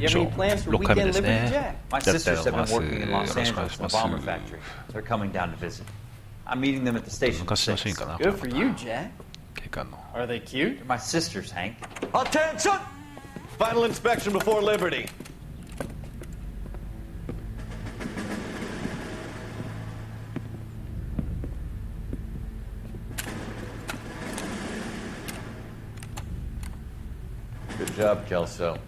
以上6回目ですね。 My じゃあ sisters have been working in よ Los ろしくお願い Angeles し in ま the す。 bomber factory. They're coming down to visit. I'm meeting them at the station. 昔のシーンかな。 Good for you, Jack. 警官の Are they cute? They're my sisters, Hank. Attention! Final inspection before liberty. Good job, Kelso.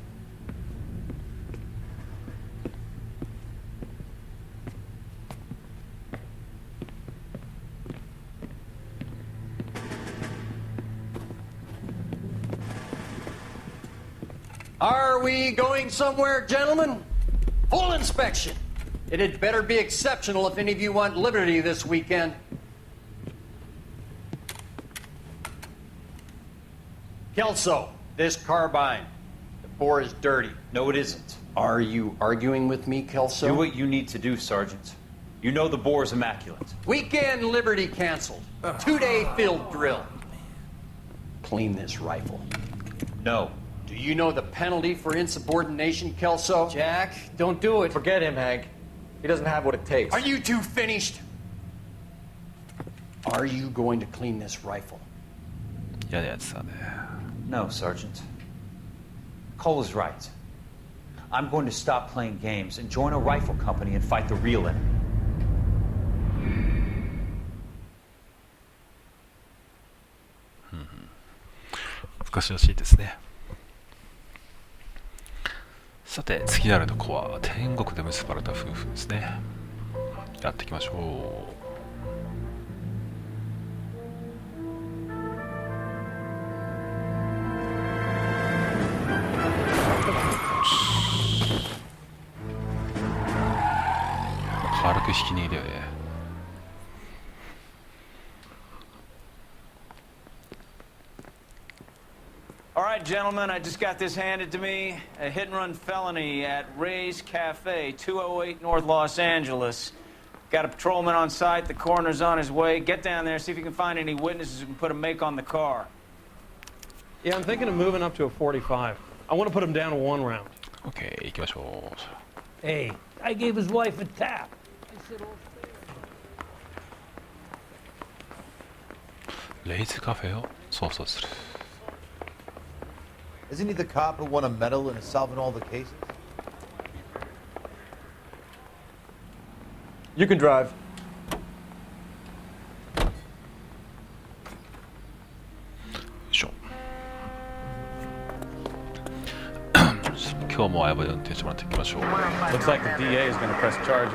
Are we going somewhere, gentlemen? Full inspection. It had better be exceptional if any of you want liberty this weekend. Kelso, this carbine. The bore is dirty. No, it isn't. Are you arguing with me, Kelso? Do what you need to do, Sergeant. You know the bore is immaculate. Weekend liberty canceled. 2-day field drill. Clean this rifle. No. Do you know the penalty for insubordination, Kelso? Jack, don't do it. Forget him, Hank. He doesn't have what it takes. Are you two finished? Are you going to clean this rifle? 嫌なやつだね。 No, Sergeant. Cole is right. I'm going to stop playing games and join a rifle company and fight the real enemy. 難しいらしいですね。さて次なるとこは天国で結ばれた夫婦ですね。やっていきましょう。軽く引き逃げだよね。 All right, gentlemen, I just got this handed to me. A hit-and-run felony at Ray's Cafe, 208 North Los Angeles. Got a patrolman on site. The coroner's on his way. Get down there, see if you can find any witnesses who can put a make on the car. Yeah, I'm thinking of moving up to a 45. I want to put him down to 1 round. OK 行きましょ Hey, I gave his wife a tap. う。レイズカフェを捜査する。 Isn't he the cop who won a medal and is solving all the cases? You can drive. 今日も相棒で運転してもらっていきましょう。 Looks like the DA is going to press charges.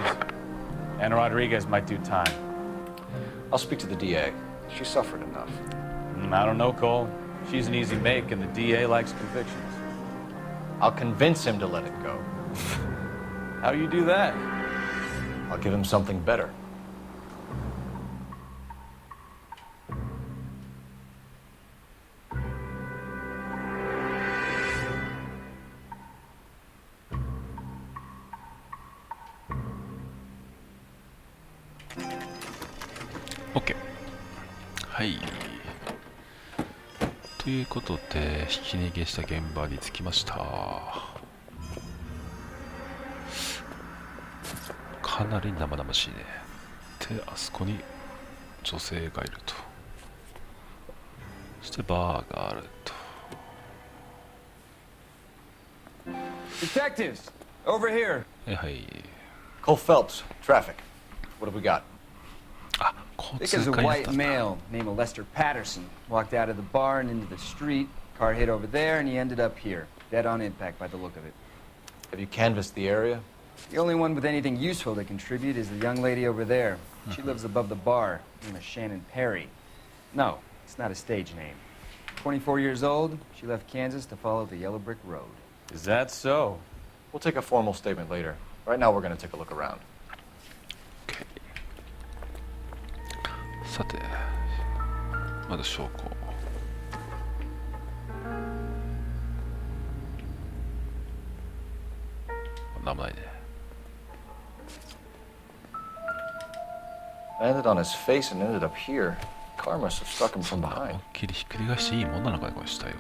And Rodriguez might do time. I'll speak to the DA. She suffered enough. I don't know, Cole. She's an easy make, and the DA likes convictions. I'll convince him to let it go. How do you do that? I'll give him something better. OK はい。ということでひき逃げした現場に着きました。かなり生々しいね。であそこに女性がいると。そしてバーがあると。 Detectives, over here. はいはい。 Cole Phelps, traffic. What have we got? あ、交 Because 通 a 会だっ white たんだ。 male named Lester Patterson walked out of the bar and into the street. Car hit over there, and he ended up here, dead on impact by the look of it. Have you canvassed the area? The only one with anything useful to contribute is the young lady over there. She lives above the bar. Her name is Shannon Perry. No, it's not a stage name. 24 years old, she left Kansas to follow the yellow brick road. Is that so? We'll take a formal statement later. Right now, we're going to take a look around. さてまず証拠。なんもないね。 Landed on his face and ended up here. Car must have struck him そ from んな behind. 思いっきりひっくり返していいもんなのかねこれしたよ。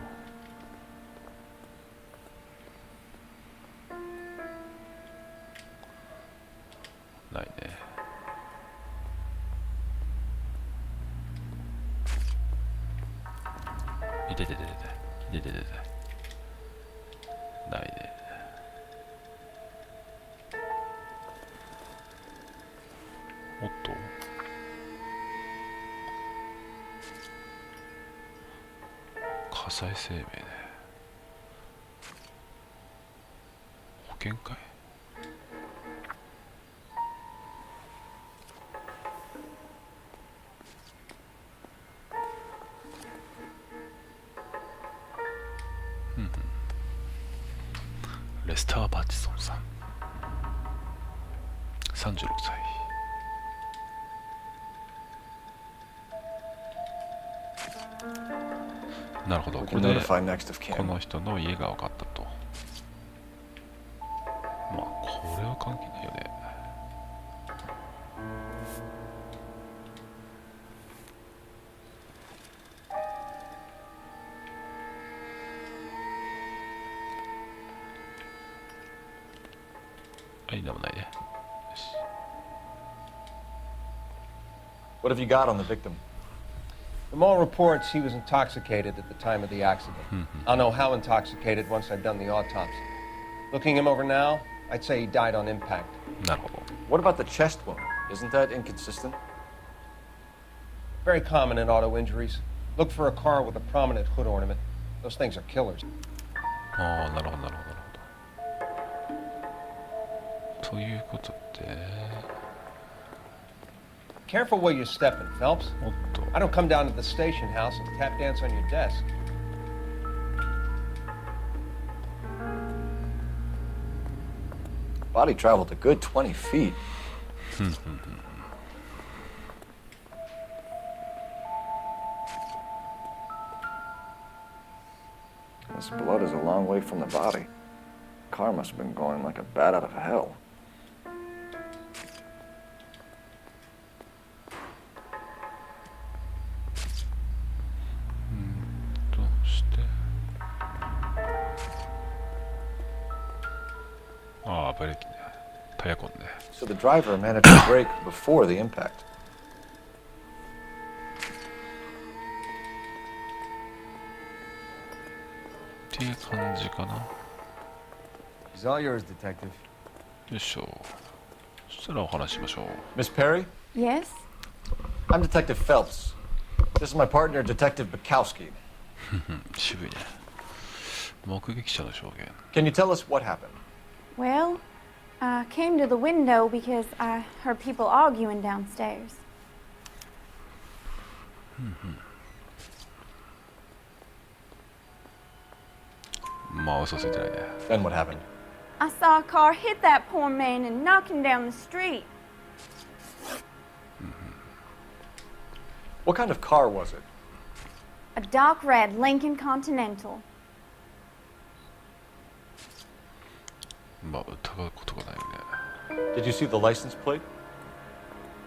いていていていていていていてないね。おっと火災生命ね。保険かい。レスター・パッチソンさん36歳。なるほど、これでこの人の家が分かったと。まあこれは関係ないよね。はい、でもないね。よし。 What have you got on the victim? From all reports, he was intoxicated at the time of the accident. I'll know how intoxicated once I've done the autopsy. Looking him over now, I'd say he died on impact. なるほど。 What about the chest wound? Isn't that inconsistent? Very common in auto injuries. Look for a car with a prominent hood ornament. Those things are killers. ああ、なるほどなるほどなるほど。ということで、 Careful where you're stepping, Phelps. おっと。 I don't come down to the station house and tap dance on your desk. Body traveled a good 20 feet. This blood is a long way from the body. Car must have been going like a bat out of hell. So the driver managed to brake before the impact. He's all yours, Detective. よいしょ。そしたらお話ししましょう。 Miss Perry? Yes? I'm Detective Phelps. This is my partner, Detective Bukowski. 渋いね。目撃者の証言。 Can you tell us what happened? Well, I came to the window because I heard people arguing downstairs. まあ嘘ついてないね。 Then what happened? I saw a car hit that poor man and knock him down the street. What kind of car was it? A dark red Lincoln Continental. まあ疑うことがないね。 Did you see the license plate?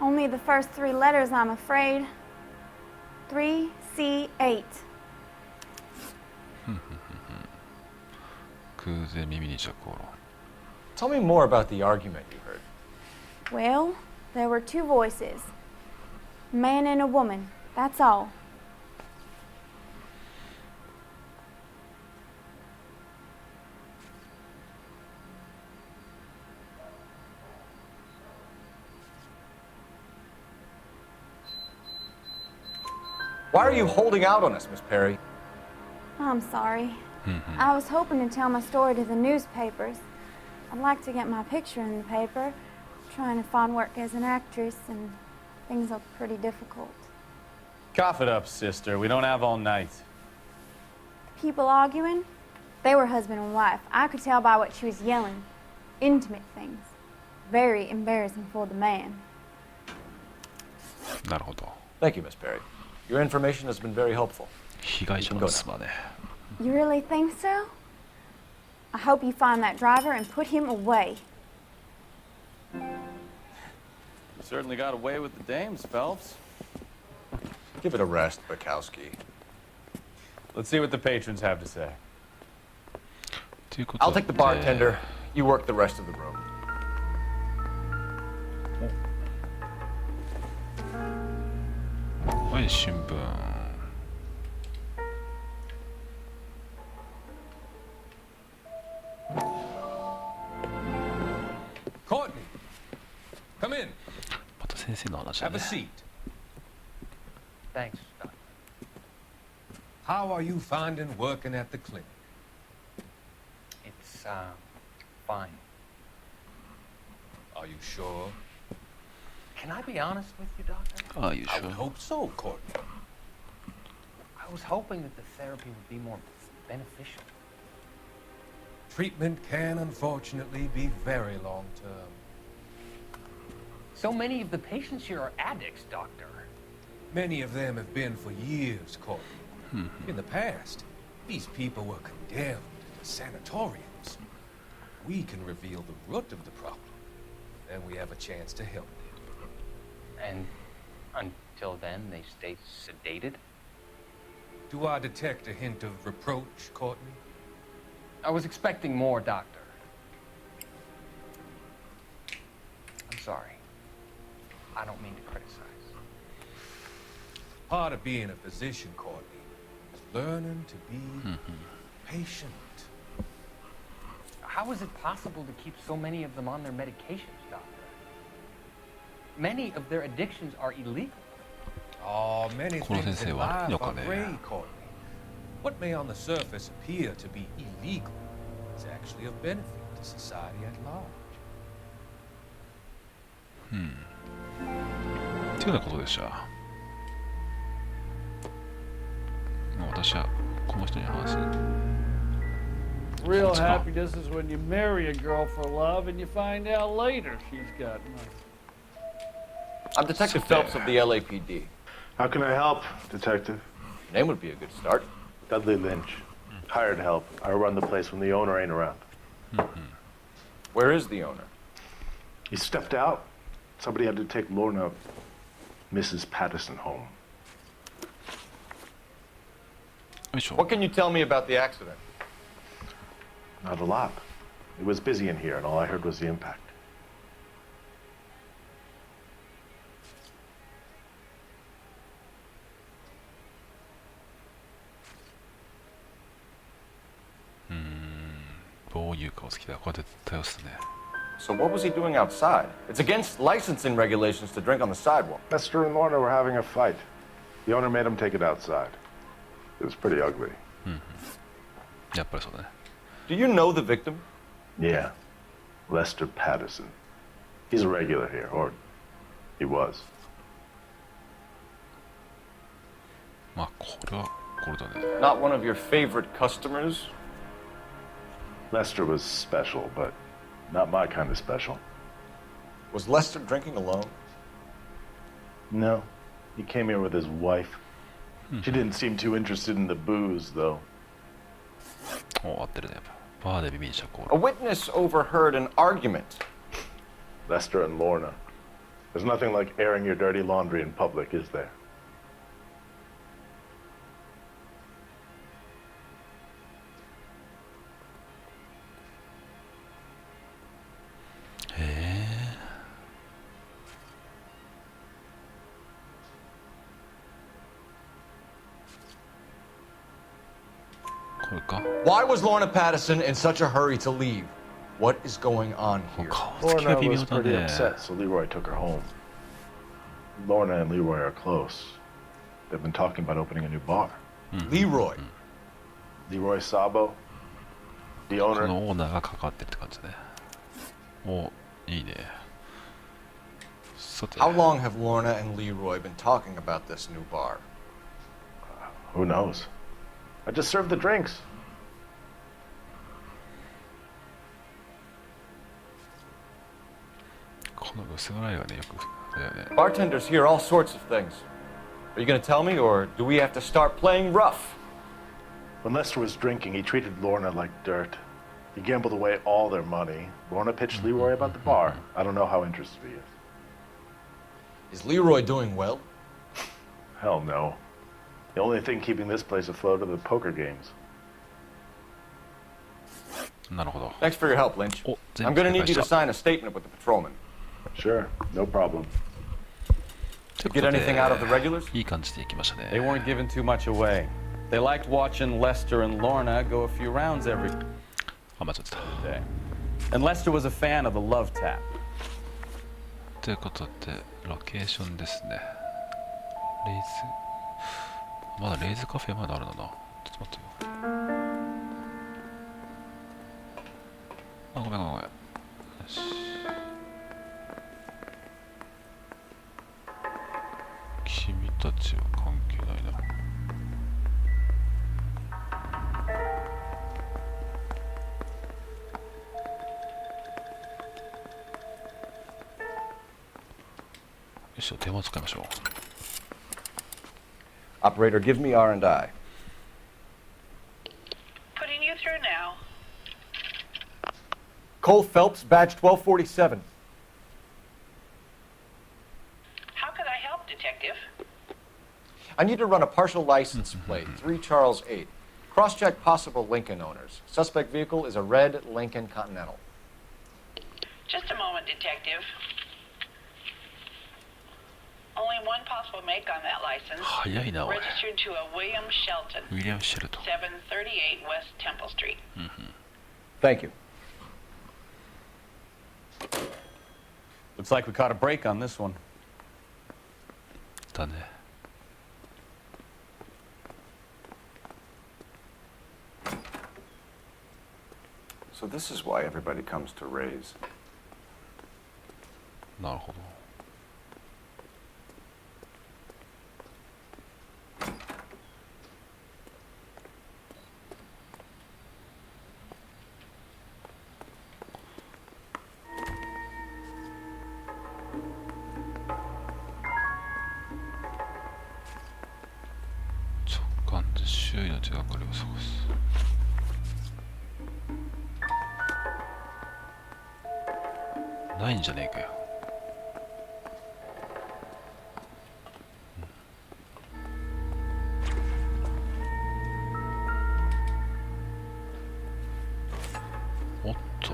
Only the first three letters, I'm afraid. 3C8. 空前耳にした頃。 Tell me more about the argument you heard. Well, there were two voices. A man and a woman. That's all. Why are you holding out on us, Miss Perry? I'm sorry. I was hoping to tell my story to the newspapers. I'd like to get my picture in the paper. Trying to find work as an actress, and things look pretty difficult. Cough it up, sister. We don't have all night. People arguing? They were husband and wife. I could tell by what she was yelling. Intimate things. Very embarrassing for the man. なるほど。 Thank you, Miss Perry. Your information has been very helpful. 被害者の妻ね。 You really think so? I hope you find that driver and put him away. You certainly got away with the dames, Phelps. Give it a rest, Bukowski. Let's see what the patrons have to say. I'll take the bartender. You work the rest of the room. はい、新聞。した Have a ね。 seat. Thanks, Doctor. How are you finding working at the clinic? It's, fine. Are you sure? Can I be honest with you, Doctor? Are you I would sure? hope so, Courtney. I was hoping that the therapy would be more beneficial. Treatment can unfortunately be very long-term. So many of the patients here are addicts, Doctor. Many of them have been for years, Courtney. In the past, these people were condemned to sanatoriums. We can reveal the root of the problem. Then we have a chance to help them. And until then, they stay sedated? Do I detect a hint of reproach, Courtney? I was expecting more, Doctor. I'm sorry. I don't mean to criticize. Part of being a physician, Courtney, is learning to be patient. How is it possible to keep so many of them on their medications, Doctor? Many of their addictions are illegal. Oh, many この先 things 生 in 悪い life のか are ね。 gray, Courtney. What may on the surface appear to be illegal is actually of benefit to society at large. っていうようなことでした。もう私はこの人に話す。 Real happiness is when you marry a girl for love and you find out later she's got money. I'm Detective Phelps of the LAPD. How can I help, Detective? Your name would be a good start. Dudley Lynch. Hired help. I run the place when the owner ain't around. Where is the owner? He stepped out. Somebody had to take Lorna, Mrs. Patterson, home. What can you tell me about the accident? Not a lot. It was busy in here, and all I heard was the impact. So what was he doing outside? It's against licensing regulations to drink on the sidewalk. Lester and Lorna were having a fight. The owner made him take it outside. It was pretty ugly. Do you know the victim? Yeah. Lester Patterson. He's a regular here, or he was. Not one of your favorite customers? Lester was special, but not my kind of special. Was Lester drinking alone? No. He came here with his wife. She didn't seem too interested in the booze, though. A witness overheard an argument. Lester and Lorna. There's nothing like airing your dirty laundry in public, is there? Why was Lorna Patterson in such a hurry to leave? What is going on here? Lorna was pretty upset, so Leroy took her home. Lorna and Leroy are close. They've been talking about opening a new bar. Leroy? Leroy Sabo, the owner. そのオーナーが関わってるって感じね。お、いいね。さて。 How long have Lorna and Leroy been talking about this new bar? Who knows? I just served the drinks. Bartenders hear all sorts of things. Are you going to tell me, or do we have to start playing rough? When Lester was drinking, he treated Lorna like dirt. He gambled away all their money. Lorna pitched Leroy about the bar. I don't know how interested he is. Is Leroy doing well? Hell no. The only thing keeping this place afloat are the poker games. Thanks for your help, Lynch. I'm going to need you to sign a statement with the patrolman. Sure, no problem. Get anything out of the regulars? They weren't giving too much away. They liked watching Lester and Lorna go a few rounds every day. And Lester was a fan of the love tap. ということでロケーションですね。レイズ、まだレイズカフェまだあるのな。ちょっと待ってよ。あ、ごめんごめんごめん。よし、君たちは関係ないな。よし、電話使いましょう。Operator, give me R&I. Putting you through now. Cole Phelps, badge 1247. How could I help, Detective? I need to run a partial license plate, 3 Charles 8. Cross-check possible Lincoln owners. Suspect vehicle is a red Lincoln Continental. Just a moment, Detective. Only one possible make on that license. 早いなおい。 Registered to a William Shelton. William Shelton. 738 West Temple Street. Thank you. Looks like we caught a break on this one. だね。So this is why everybody comes to Ray's. なるほど。直感で周囲の手がかりを探す。ないんじゃねえかよ。おっと、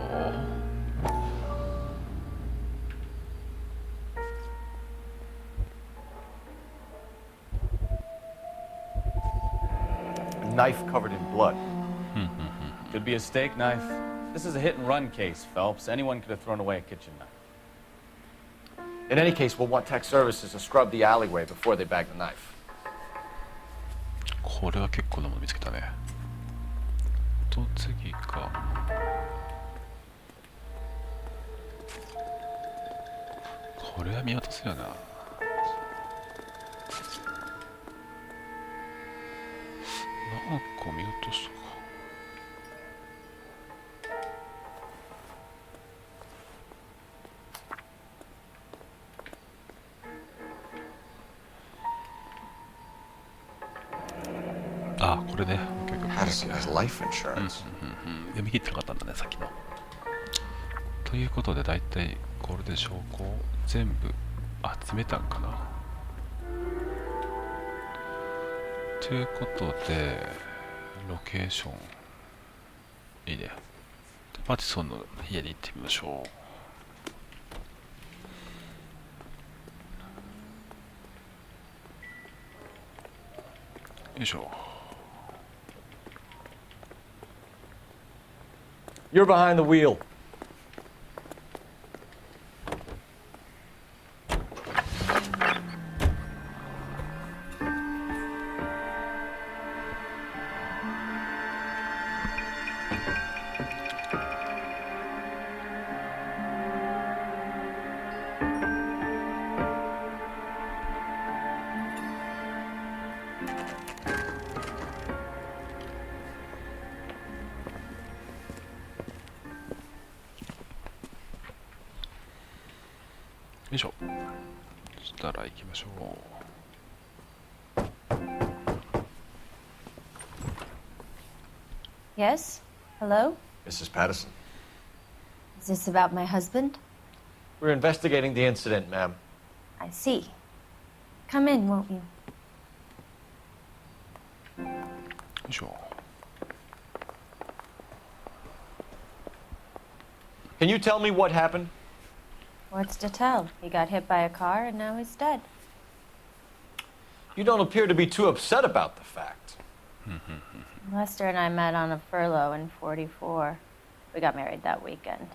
A knife covered in blood. Could be a steak knife. This is a hit and run case, Phelps. Anyone could have thrown away a kitchen knife. In any case, we'll want tech services to scrub the alleyway before they bag the knife. これは結構なもの見つけたね。と次か。これは見渡すよな。なんか見落としたか。あ、これね。Addison has life insurance. 読み切ってなかったんだね、さっきの。ということで、だいたいこれで証拠を全部集めたんかな。ということで、ロケーション。いいね。マティソンの家に行ってみましょう。よいしょ。You're behind the wheel.よいしょ。そしたら行きましょう。Yes? Hello? Mrs. Patterson. Is this about my husband? We're investigating the incident, ma'am. I see. Come in, won't you? よいしょ。Can you tell me what happened? What's to tell? He got hit by a car and now he's dead. You don't appear to be too upset about the fact. Lester and I met on a furlough in '44. We got married that weekend.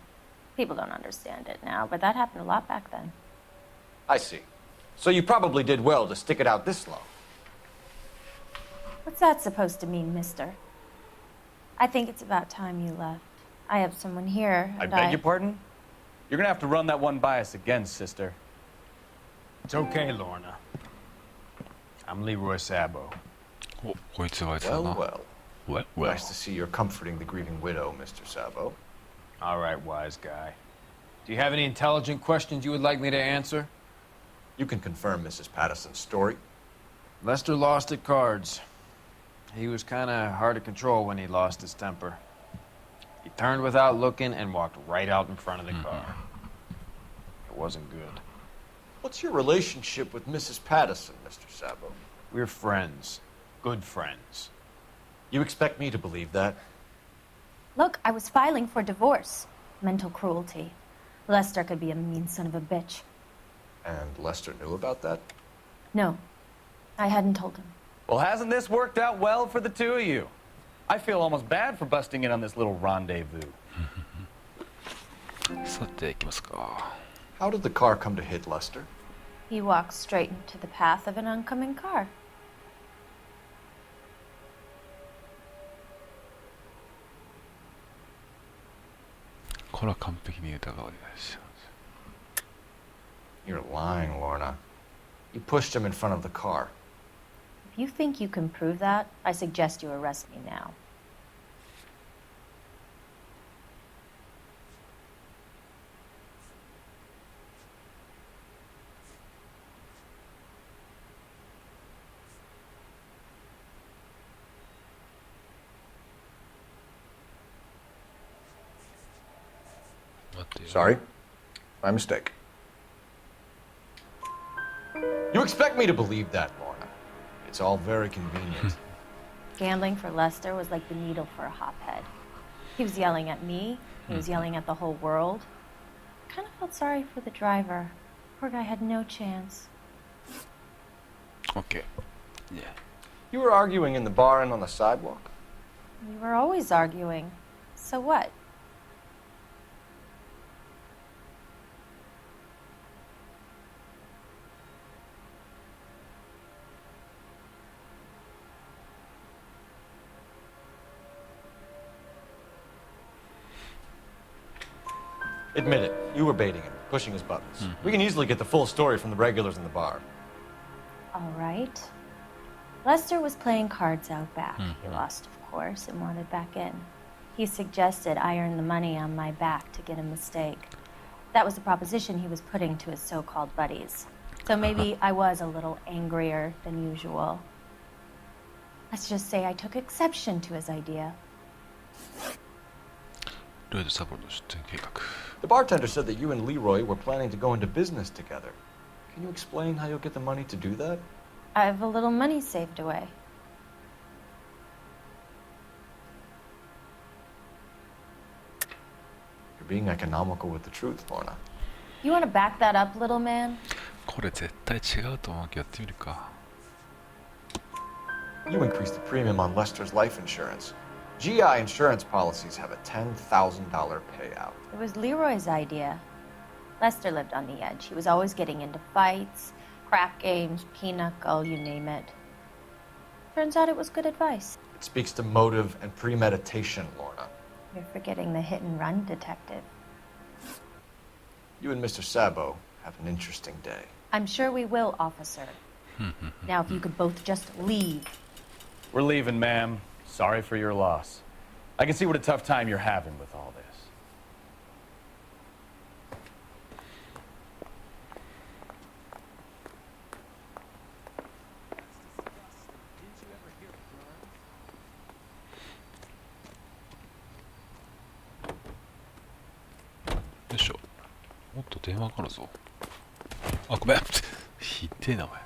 People don't understand it now, but that happened a lot back then. I see. So you probably did well to stick it out this long. What's that supposed to mean, mister? I think it's about time you left. I have someone here, I and beg your pardon? You're gonna have to run that one by us again, sister. It's okay, Lorna. I'm Leroy Sabo. お、こいつがあいつだな。 Well, well. Well. Nice to see you're comforting the grieving widow, Mr. Sabo. All right, wise guy. Do you have any intelligent questions you would like me to answer? You can confirm Mrs. Patterson's story. Lester lost at cards. He was kind of hard to control when he lost his temper. He turned without looking and walked right out in front of the car. It wasn't good. What's your relationship with Mrs. Patterson, Mr. Sabo? We're friends. Good friends. You expect me to believe that? Look, I was filing for divorce. Mental cruelty. Lester could be a mean son of a bitch. And Lester knew about that? No, I hadn't told him. Well, hasn't this worked out well for the two of you? I feel almost bad for busting in on this little rendezvous. さて、行きますか。 How did the car come to hit Lester? He walked straight into the path of an oncoming car. これは完璧に疑われないし。 You're lying, Lorna. You pushed him in front of the car. If you think you can prove that, I suggest you arrest me now. Sorry. My mistake. You expect me to believe that, Lorna. It's all very convenient. Gambling for Lester was like the needle for a hophead. He was yelling at me. He was yelling at the whole world. I kind of felt sorry for the driver. Poor guy had no chance. Okay. Yeah. You were arguing in the bar and on the sidewalk? We were always arguing. So what? Admit it. You were baiting him, pushing his buttons. We can easily get the full story from the regulars in the bar. All right. Lester was playing cards out back. He lost, of course, and wanted back in. He suggested I earn the money on my back to get a mistake. That was the proposition he was putting to his so-called buddies. So maybe I was a little angrier than usual. Let's just say I took exception to his idea. The bartender said that you and Leroy were planning to go into business together. Can you explain how you'll get the money to do that? I have a little money saved away. You're being economical with the truth, Lorna. You want to back that up, little man? これ絶対違うと思うけどやってみるか。 You increased the premium on Lester's life insurance. GI insurance policies have a $10,000 payout. It was Leroy's idea. Lester lived on the edge. He was always getting into fights, crap games, pinochle, you name it. Turns out it was good advice. It speaks to motive and premeditation, Lorna. You're forgetting the hit and run detective. You and Mr. Sabo have an interesting day. I'm sure we will, officer. Now, if you could both just leave. We're leaving, ma'am. Sorry for your loss. I can see what a tough time you're having with all this. Yoいしょ。もっと電話かかるぞ。あ、ごめん。ひでえな、お前。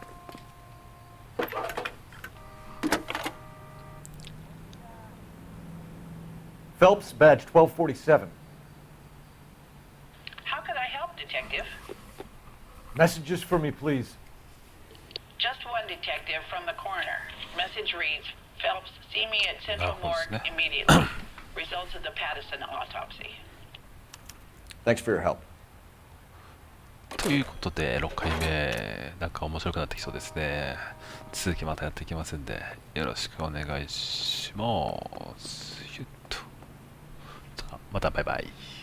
Phelps, badge 1247. How could I help, Detective? Messages for me, please. Just one detective from the coroner. Message reads, Phelps, see me at Central Morgue immediately. Results of the Patterson autopsy. Thanks for your help. ということで6回目なんか面白くなってきそうですね。続きまたやっていきますんでよろしくお願いします。またバイバイ。